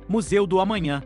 Museu do Amanhã.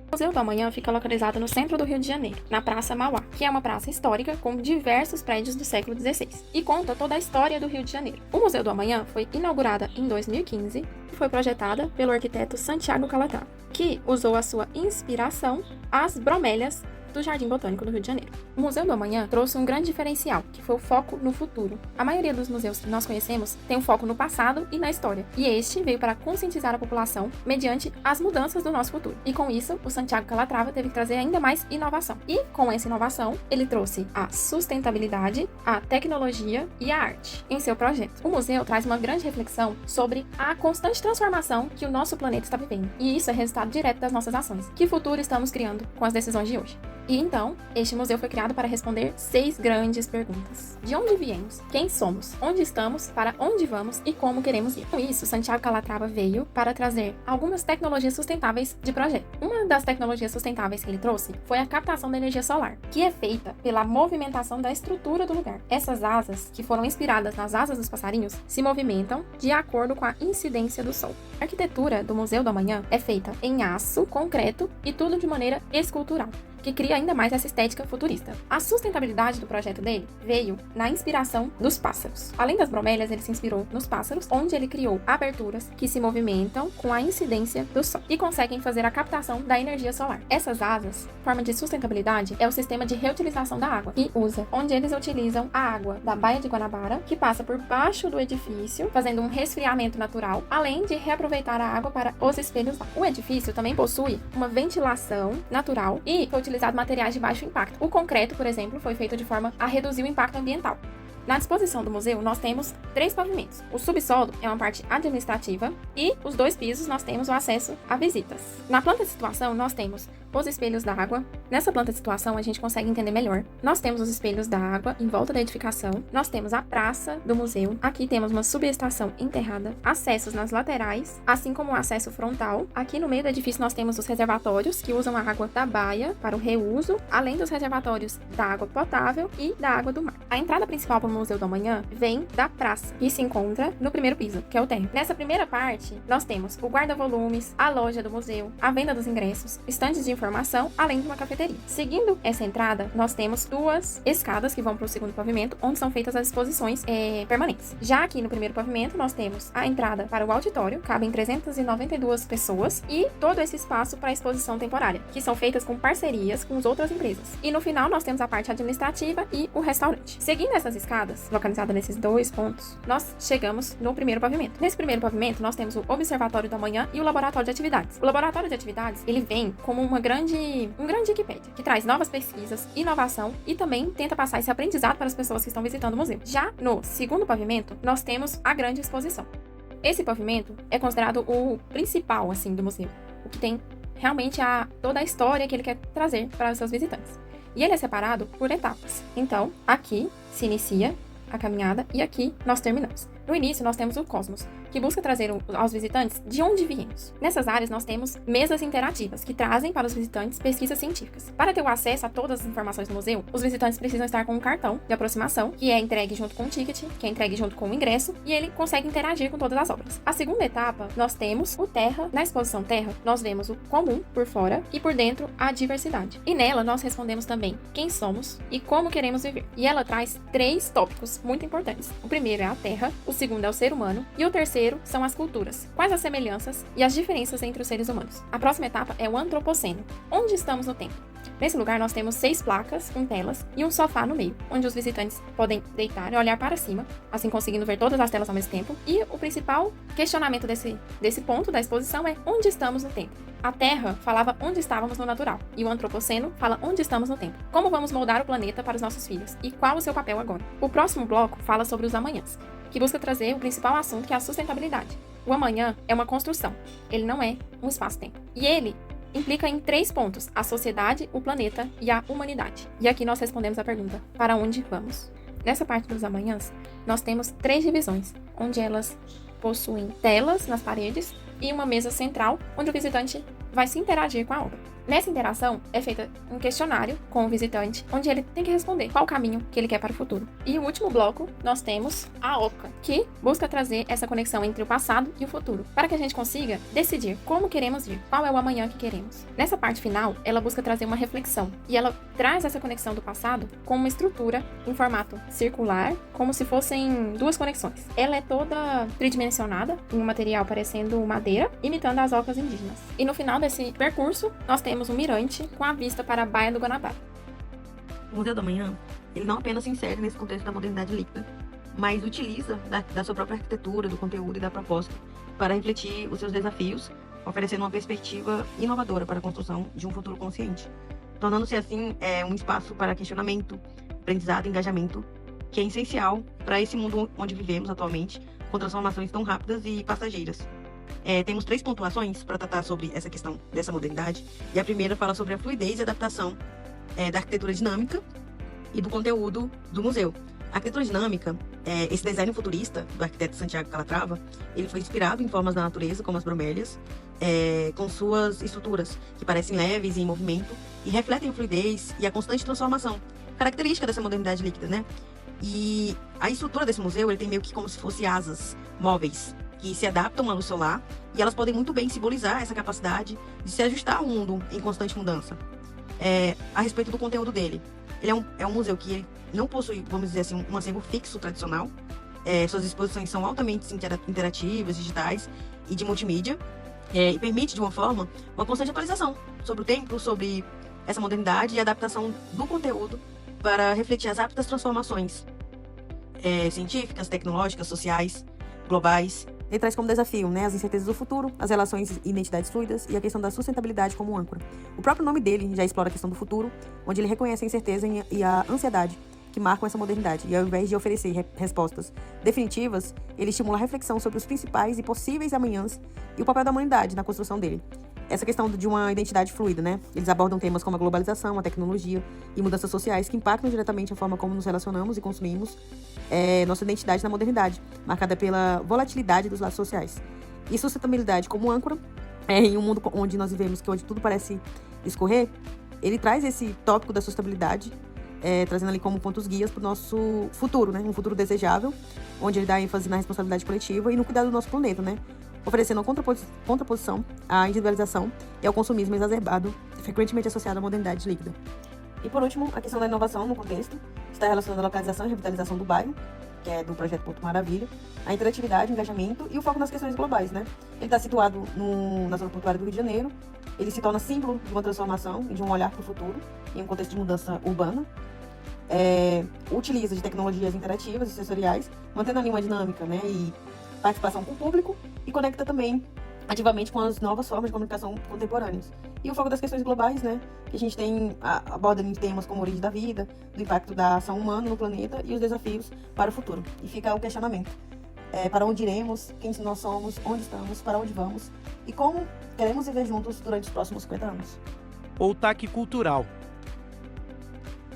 O Museu do Amanhã fica localizado no centro do Rio de Janeiro, na Praça Mauá, que é uma praça histórica com diversos prédios do século XVI e conta toda a história do Rio de Janeiro. O Museu do Amanhã foi inaugurada em 2015 e foi projetada pelo arquiteto Santiago Calatrava, que usou a sua inspiração as bromélias do Jardim Botânico do Rio de Janeiro. O Museu do Amanhã trouxe um grande diferencial, que foi o foco no futuro. A maioria dos museus que nós conhecemos tem um foco no passado e na história, e este veio para conscientizar a população mediante as mudanças do nosso futuro. E com isso, o Santiago Calatrava teve que trazer ainda mais inovação. E com essa inovação, ele trouxe a sustentabilidade, a tecnologia e a arte em seu projeto. O museu traz uma grande reflexão sobre a constante transformação que o nosso planeta está vivendo, e isso é resultado direto das nossas ações. Que futuro estamos criando com as decisões de hoje? E então, este museu foi criado para responder 6 grandes perguntas. De onde viemos? Quem somos? Onde estamos? Para onde vamos? E como queremos ir? Com isso, Santiago Calatrava veio para trazer algumas tecnologias sustentáveis de projeto. Uma das tecnologias sustentáveis que ele trouxe foi a captação da energia solar, que é feita pela movimentação da estrutura do lugar. Essas asas, que foram inspiradas nas asas dos passarinhos, se movimentam de acordo com a incidência do sol. A arquitetura do Museu do Amanhã é feita em aço, concreto e tudo de maneira escultural, que cria ainda mais essa estética futurista. A sustentabilidade do projeto dele veio na inspiração dos pássaros. Além das bromélias, ele se inspirou nos pássaros, onde ele criou aberturas que se movimentam com a incidência do sol e conseguem fazer a captação da energia solar. Essas asas, forma de sustentabilidade, é o sistema de reutilização da água, que usa, onde eles utilizam a água da Baía de Guanabara, que passa por baixo do edifício, fazendo um resfriamento natural, além de reaproveitar a água para os espelhos lá. O edifício também possui uma ventilação natural e foi utilizado materiais de baixo impacto. O concreto, por exemplo, foi feito de forma a reduzir o impacto ambiental. Na disposição do museu, nós temos 3 pavimentos. O subsolo é uma parte administrativa e os 2 pisos nós temos o acesso a visitas. Na planta de situação, nós temos os espelhos d'água. Nessa planta de situação, a gente consegue entender melhor. Nós temos os espelhos d'água em volta da edificação. Nós temos a praça do museu. Aqui temos uma subestação enterrada. Acessos nas laterais, assim como o acesso frontal. Aqui no meio do edifício, nós temos os reservatórios, que usam a água da baía para o reuso, além dos reservatórios da água potável e da água do mar. A entrada principal para o Museu do Amanhã vem da praça, que se encontra no primeiro piso, que é o térreo. Nessa primeira parte, nós temos o guarda-volumes, a loja do museu, a venda dos ingressos, estandes de informação, além de uma cafeteria. Seguindo essa entrada, nós temos 2 escadas que vão para o segundo pavimento, onde são feitas as exposições permanentes. Já aqui no primeiro pavimento, nós temos a entrada para o auditório, cabem 392 pessoas, e todo esse espaço para a exposição temporária, que são feitas com parcerias com as outras empresas. E no final, nós temos a parte administrativa e o restaurante. Seguindo essas escadas, localizada nesses 2 pontos, nós chegamos no primeiro pavimento. Nesse primeiro pavimento, nós temos o Observatório da Manhã e o Laboratório de Atividades. O Laboratório de Atividades, ele vem como um grande Wikipédia, que traz novas pesquisas, inovação e também tenta passar esse aprendizado para as pessoas que estão visitando o museu. Já no segundo pavimento, nós temos a grande exposição. Esse pavimento é considerado o principal, assim, do museu, o que tem realmente toda a história que ele quer trazer para os seus visitantes. E ele é separado por etapas. Então, aqui se inicia a caminhada e aqui nós terminamos. No início, nós temos o Cosmos, que busca trazer aos visitantes de onde viemos. Nessas áreas, nós temos mesas interativas, que trazem para os visitantes pesquisas científicas. Para ter o acesso a todas as informações do museu, os visitantes precisam estar com um cartão de aproximação, que é entregue junto com o ticket, que é entregue junto com o ingresso, e ele consegue interagir com todas as obras. A segunda etapa, nós temos o Terra. Na exposição Terra, nós vemos o comum por fora e por dentro a diversidade. E nela, nós respondemos também quem somos e como queremos viver. E ela traz 3 tópicos muito importantes. O primeiro é a Terra, o segundo é o ser humano e o terceiro são as culturas. Quais as semelhanças e as diferenças entre os seres humanos? A próxima etapa é o Antropoceno. Onde estamos no tempo? Nesse lugar nós temos 6 placas com telas e um sofá no meio, onde os visitantes podem deitar e olhar para cima, assim conseguindo ver todas as telas ao mesmo tempo. E o principal questionamento desse ponto da exposição é onde estamos no tempo? A Terra falava onde estávamos no natural, e o Antropoceno fala onde estamos no tempo. Como vamos moldar o planeta para os nossos filhos, e qual o seu papel agora? O próximo bloco fala sobre os amanhãs, que busca trazer o principal assunto, que é a sustentabilidade. O amanhã é uma construção, ele não é um espaço-tempo. E ele implica em 3 pontos: a sociedade, o planeta e a humanidade. E aqui nós respondemos a pergunta: para onde vamos? Nessa parte dos amanhãs, nós temos 3 divisões, onde elas possuem telas nas paredes e uma mesa central, onde o visitante vai se interagir com a obra. Nessa interação, é feita um questionário com o visitante, onde ele tem que responder qual o caminho que ele quer para o futuro. E o último bloco, nós temos a OCA, que busca trazer essa conexão entre o passado e o futuro, para que a gente consiga decidir como queremos vir, qual é o amanhã que queremos. Nessa parte final, ela busca trazer uma reflexão, e ela traz essa conexão do passado com uma estrutura em formato circular, como se fossem duas conexões. Ela é toda tridimensionada, em um material parecendo madeira, imitando as ocas indígenas. E no final desse percurso, nós temos um mirante com a vista para a Baía do Guanabara. O Museu do Amanhã, ele não apenas se insere nesse contexto da modernidade líquida, mas utiliza da sua própria arquitetura, do conteúdo e da proposta para refletir os seus desafios, oferecendo uma perspectiva inovadora para a construção de um futuro consciente, tornando-se assim um espaço para questionamento, aprendizado e engajamento, que é essencial para esse mundo onde vivemos atualmente, com transformações tão rápidas e passageiras. Temos 3 pontuações para tratar sobre essa questão dessa modernidade, e a primeira fala sobre a fluidez e adaptação da arquitetura dinâmica e do conteúdo do museu. A arquitetura dinâmica, esse design futurista do arquiteto Santiago Calatrava, ele foi inspirado em formas da natureza, como as bromélias, com suas estruturas que parecem leves e em movimento e refletem a fluidez e a constante transformação, característica dessa modernidade líquida, né? E a estrutura desse museu, ele tem meio que como se fosse asas móveis, que se adaptam à luz solar, e elas podem muito bem simbolizar essa capacidade de se ajustar ao mundo em constante mudança. A respeito do conteúdo dele, ele é um museu que não possui, vamos dizer assim, um acervo fixo tradicional. Suas exposições são altamente interativas, digitais e de multimídia, e permite, de uma forma, uma constante atualização sobre o tempo, sobre essa modernidade e adaptação do conteúdo para refletir as rápidas transformações científicas, tecnológicas, sociais, globais. Ele traz como desafio, né, as incertezas do futuro, as relações e identidades fluidas e a questão da sustentabilidade como âncora. O próprio nome dele já explora a questão do futuro, onde ele reconhece a incerteza e a ansiedade que marcam essa modernidade. E ao invés de oferecer respostas definitivas, ele estimula a reflexão sobre os principais e possíveis amanhãs e o papel da humanidade na construção dele. Essa questão de uma identidade fluida, né? Eles abordam temas como a globalização, a tecnologia e mudanças sociais que impactam diretamente a forma como nos relacionamos e consumimos nossa identidade na modernidade, marcada pela volatilidade dos laços sociais. E sustentabilidade como âncora, em um mundo onde nós vivemos, onde tudo parece escorrer, ele traz esse tópico da sustentabilidade, trazendo ali como pontos guias para o nosso futuro, né? Um futuro desejável, onde ele dá ênfase na responsabilidade coletiva e no cuidado do nosso planeta, né? Oferecendo uma contraposição à individualização e ao consumismo exacerbado, frequentemente associado à modernidade líquida. E por último, a questão da inovação no contexto, está relacionada à localização e revitalização do bairro, que é do projeto Porto Maravilha, a interatividade, o engajamento e o foco nas questões globais, né? Ele está situado na zona portuária do Rio de Janeiro, ele se torna símbolo de uma transformação e de um olhar para o futuro, em um contexto de mudança urbana, utiliza de tecnologias interativas e sensoriais, mantendo ali uma dinâmica, né, e participação com o público, e conecta também ativamente com as novas formas de comunicação contemporâneas. E o foco das questões globais, né, que a gente tem aborda em temas como a origem da vida, do impacto da ação humana no planeta e os desafios para o futuro. E fica o questionamento: para onde iremos, quem nós somos, onde estamos, para onde vamos e como queremos viver juntos durante os próximos 50 anos. Otaque Cultural.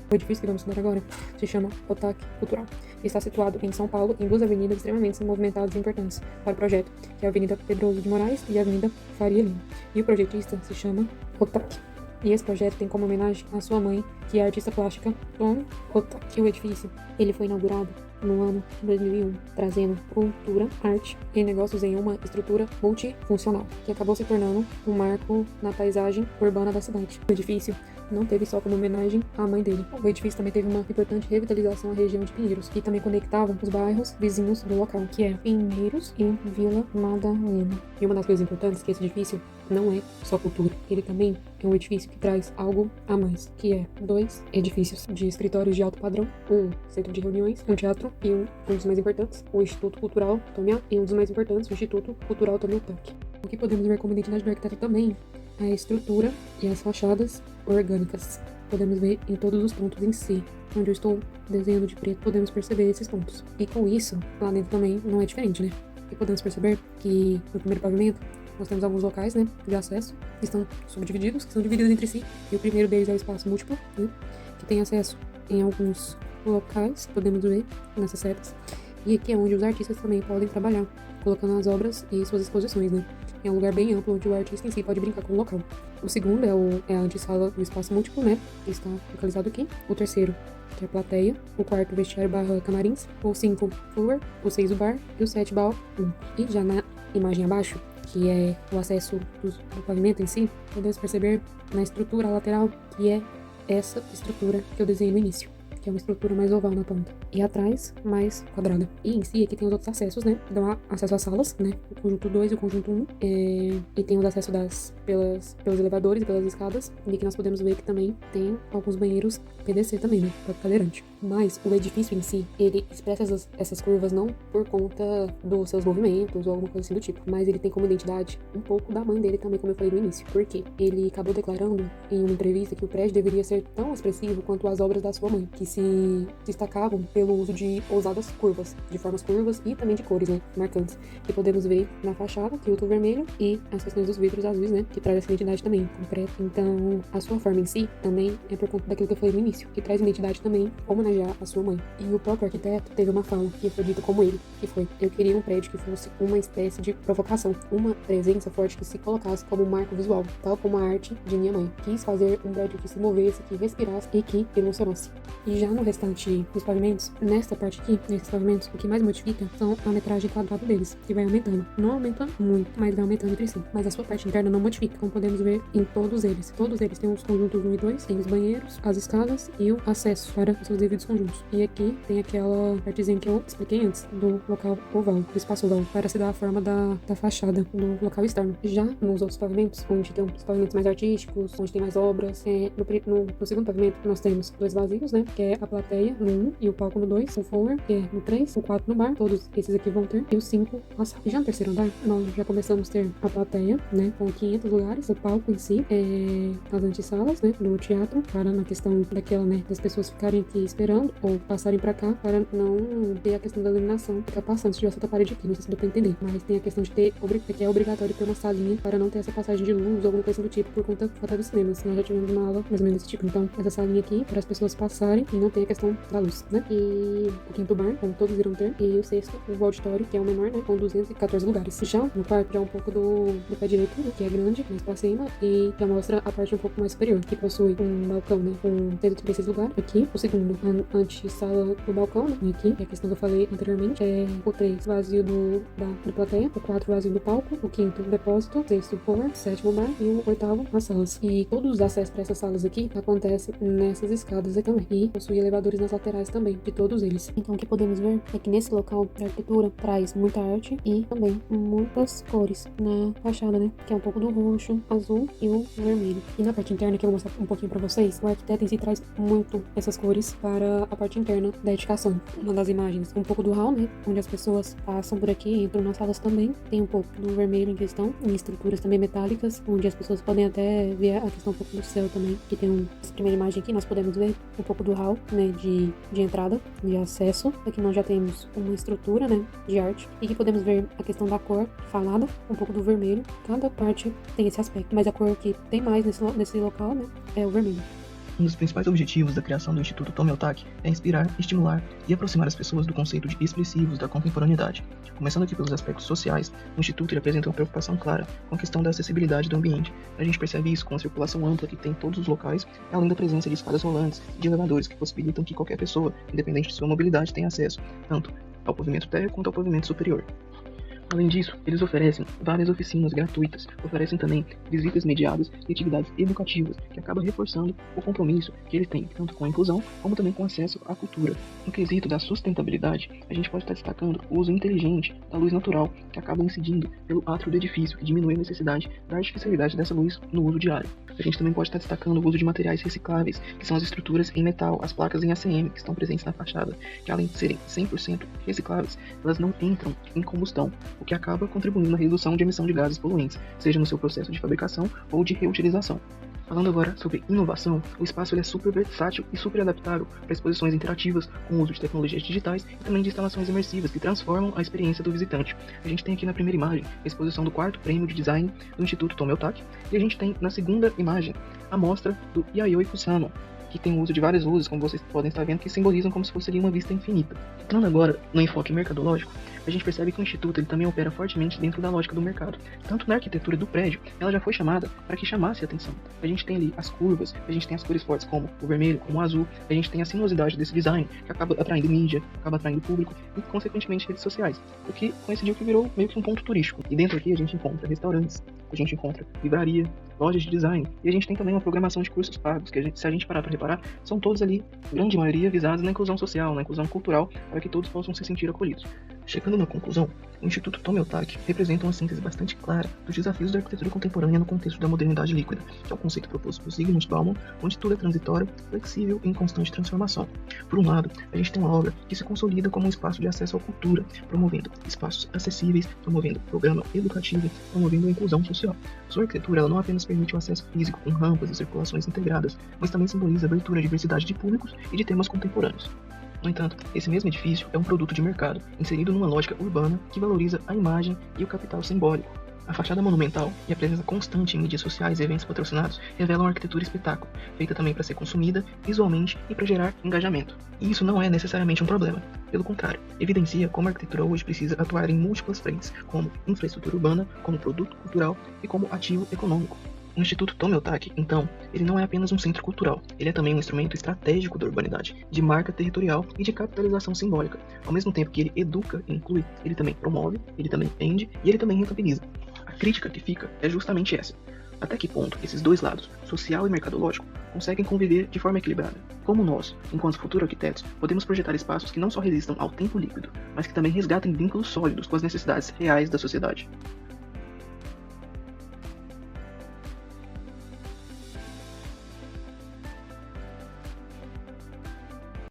O edifício que vamos estudar agora se chama Otaque Cultural e está situado em São Paulo, em 2 avenidas extremamente movimentadas e importantes para o projeto, que é a Avenida Pedroso de Moraes e a Avenida Faria Lima. E o projetista se chama Otaque. E esse projeto tem como homenagem a sua mãe, que é a artista plástica Tom Otaque. O edifício ele foi inaugurado no ano 2001, trazendo cultura, arte e negócios em uma estrutura multifuncional, que acabou se tornando um marco na paisagem urbana da cidade. O edifício não teve só como homenagem à mãe dele. O edifício também teve uma importante revitalização à região de Pinheiros, que também conectava os bairros vizinhos do local, que é Pinheiros e Vila Madalena. E uma das coisas importantes é que esse edifício não é só cultura, ele também é um edifício que traz algo a mais, que é 2 edifícios de escritórios de alto padrão, um centro de reuniões, um teatro e um dos mais importantes, o Instituto Cultural Tomiá, e um dos mais importantes, o Instituto Cultural Tomiá. O que podemos ver como identidade do arquiteto também é a estrutura e as fachadas orgânicas. Podemos ver em todos os pontos em si. Onde eu estou desenhando de preto, podemos perceber esses pontos. E com isso, lá dentro também não é diferente, né? E podemos perceber que no primeiro pavimento nós temos alguns locais, né, de acesso, que estão subdivididos, que são divididos entre si. E o primeiro deles é o espaço múltiplo, né, que tem acesso em alguns locais, podemos ver nessas setas. E aqui é onde os artistas também podem trabalhar, colocando as obras e suas exposições, né? É um lugar bem amplo onde o artista em si pode brincar com o local. O segundo é a antessala do espaço múltiplo, né? Que está localizado aqui. O terceiro, que é a plateia. O quarto, vestiário / camarins. O 5, floor. O 6, o bar. E o 7, ballroom. E já na imagem abaixo, que é o acesso do pavimento em si, podemos perceber na estrutura lateral, que é essa estrutura que eu desenhei no início, que é uma estrutura mais oval na ponta, e atrás mais quadrada. E em si aqui tem os outros acessos, né? Dão acesso às salas, né? O conjunto 2 e o conjunto 1. E tem os acessos pelos elevadores e pelas escadas. E aqui nós podemos ver que também tem alguns banheiros PDC também, né? Para cadeirante. Mas o edifício em si, ele expressa essas curvas não por conta dos seus movimentos ou alguma coisa assim do tipo, mas ele tem como identidade um pouco da mãe dele também, como eu falei no início. Por quê? Ele acabou declarando em uma entrevista que o prédio deveria ser tão expressivo quanto as obras da sua mãe, que se destacavam pelo uso de ousadas curvas, de formas curvas e também de cores, né, marcantes, que podemos ver na fachada, que é o tom vermelho, e as questões dos vidros azuis, né, que traz essa identidade também, concreta. Então, a sua forma em si também é por conta daquilo que eu falei no início, que traz identidade também, homenagear a sua mãe. E o próprio arquiteto teve uma fala que foi dita como ele, que foi: eu queria um prédio que fosse uma espécie de provocação, uma presença forte que se colocasse como um marco visual, tal como a arte de minha mãe. Quis fazer um prédio que se movesse, que respirasse e que emocionasse. E já no restante dos pavimentos, nesta parte aqui, nesses pavimentos, o que mais modifica são a metragem quadrada deles, que vai aumentando. Não aumenta muito, mas vai aumentando entre si. Mas a sua parte interna não modifica, como podemos ver em todos eles. Todos eles têm os conjuntos 1 e 2, tem os banheiros, as escadas e o acesso para os seus devidos conjuntos. E aqui tem aquela partezinha que eu expliquei antes, do local oval, do espaço oval, para se dar a forma da fachada do local externo. Já nos outros pavimentos, onde tem os pavimentos mais artísticos, onde tem mais obras, no segundo pavimento nós temos 2 vazios, né, que é a plateia no 1 e o palco no 2, o floor, que é no 3, o 4 no bar, todos esses aqui vão ter, e o 5 a sala. E já no terceiro andar, nós já começamos a ter a plateia, né, com 500 lugares, o palco em si, as antessalas, né, do teatro, para na questão daquela, né, das pessoas ficarem aqui esperando, ou passarem pra cá, para não ter a questão da iluminação ficar passando. Se tivesse outra parede aqui, não sei se deu pra entender, mas tem a questão de ter, que é obrigatório ter uma salinha para não ter essa passagem de luz ou alguma coisa do tipo, por conta da falta do cinema. Nós já tivemos uma aula mais ou menos desse tipo. Então, essa salinha aqui, para as pessoas passarem e não ter a questão da luz, né? E o quinto bar, como todos irão ter, e o sexto, o auditório, que é o menor, né, com 214 lugares. Já no quarto, já um pouco do pé direito, né, que é grande, mais pra cima, e já mostra a parte um pouco mais superior, que possui um balcão, né, com 136 lugares. Aqui, o segundo, antessala do balcão, né, aqui, que é a questão que eu falei anteriormente, é o 3, vazio da plateia, o 4, vazio do palco, o quinto, depósito, o sexto, floor, o sétimo, bar, e o oitavo, as salas. E todos os acessos para essas salas aqui acontecem nessas escadas aqui também, e possui elevadores nas laterais também, de todos eles. Então, o que podemos ver é que nesse local a arquitetura traz muita arte e também muitas cores na fachada, né, que é um pouco do roxo, azul e o vermelho. E na parte interna, que eu vou mostrar um pouquinho pra vocês, o arquiteto em si traz muito essas cores para a parte interna da edificação. Uma das imagens, um pouco do hall, né, onde as pessoas passam por aqui, entram nas salas também. Tem um pouco do vermelho em questão, em estruturas também metálicas, onde as pessoas podem até ver a questão um pouco do céu também, que tem essa primeira imagem aqui, nós podemos ver um pouco do hall, né, de entrada, de acesso. Aqui nós já temos uma estrutura, né, de arte, e aqui podemos ver a questão da cor falada, um pouco do vermelho. Cada parte tem esse aspecto, mas a cor que tem mais nesse local, né, é o vermelho. Um dos principais objetivos da criação do Instituto Tomi Otaki é inspirar, estimular e aproximar as pessoas do conceito de expressivos da contemporaneidade. Começando aqui pelos aspectos sociais, o Instituto apresenta uma preocupação clara com a questão da acessibilidade do ambiente. A gente percebe isso com a circulação ampla que tem em todos os locais, além da presença de escadas rolantes e de elevadores que possibilitam que qualquer pessoa, independente de sua mobilidade, tenha acesso tanto ao pavimento térreo quanto ao pavimento superior. Além disso, eles oferecem várias oficinas gratuitas, oferecem também visitas mediadas e atividades educativas, que acabam reforçando o compromisso que eles têm, tanto com a inclusão, como também com acesso à cultura. No quesito da sustentabilidade, a gente pode estar destacando o uso inteligente da luz natural, que acaba incidindo pelo átrio do edifício, que diminui a necessidade da artificialidade dessa luz no uso diário. A gente também pode estar destacando o uso de materiais recicláveis, que são as estruturas em metal, as placas em ACM, que estão presentes na fachada, que além de serem 100% recicláveis, elas não entram em combustão, o que acaba contribuindo na redução de emissão de gases poluentes, seja no seu processo de fabricação ou de reutilização. Falando agora sobre inovação, o espaço é super versátil e super adaptável para exposições interativas com o uso de tecnologias digitais e também de instalações imersivas que transformam a experiência do visitante. A gente tem aqui na primeira imagem a exposição do 4º Prêmio de Design do Instituto Tomi Otaki, e a gente tem na segunda imagem a mostra do Yayoi Kusama, que tem o uso de várias luzes, como vocês podem estar vendo, que simbolizam como se fosse ali uma vista infinita. Entrando agora no enfoque mercadológico, a gente percebe que o Instituto ele também opera fortemente dentro da lógica do mercado. Tanto na arquitetura do prédio, ela já foi chamada para que chamasse a atenção. A gente tem ali as curvas, a gente tem as cores fortes como o vermelho, como o azul, a gente tem a sinuosidade desse design, que acaba atraindo mídia, acaba atraindo público e, consequentemente, redes sociais. O que coincidiu que virou meio que um ponto turístico. E dentro aqui a gente encontra restaurantes, a gente encontra livraria, lojas de design, e a gente tem também uma programação de cursos pagos, que se a gente parar para reparar, são todos ali, grande maioria, visados na inclusão social, na inclusão cultural, para que todos possam se sentir acolhidos. Chegando na conclusão, o Instituto Tomi Otaki representa uma síntese bastante clara dos desafios da arquitetura contemporânea no contexto da modernidade líquida, que é o conceito proposto por Zygmunt Bauman, onde tudo é transitório, flexível e em constante transformação. Por um lado, a gente tem uma obra que se consolida como um espaço de acesso à cultura, promovendo espaços acessíveis, promovendo programa educativo, promovendo a inclusão social. Sua arquitetura ela não apenas permite o acesso físico com rampas e circulações integradas, mas também simboliza a abertura à diversidade de públicos e de temas contemporâneos. No entanto, esse mesmo edifício é um produto de mercado, inserido numa lógica urbana que valoriza a imagem e o capital simbólico. A fachada monumental e a presença constante em mídias sociais e eventos patrocinados revelam uma arquitetura espetáculo, feita também para ser consumida visualmente e para gerar engajamento. E isso não é necessariamente um problema. Pelo contrário, evidencia como a arquitetura hoje precisa atuar em múltiplas frentes, como infraestrutura urbana, como produto cultural e como ativo econômico. O Instituto Tomi Otaki, então, ele não é apenas um centro cultural, ele é também um instrumento estratégico da urbanidade, de marca territorial e de capitalização simbólica. Ao mesmo tempo que ele educa e inclui, ele também promove, ele também vende e ele também rentabiliza. A crítica que fica é justamente essa. Até que ponto esses dois lados, social e mercadológico, conseguem conviver de forma equilibrada? Como nós, enquanto futuros arquitetos, podemos projetar espaços que não só resistam ao tempo líquido, mas que também resgatem vínculos sólidos com as necessidades reais da sociedade?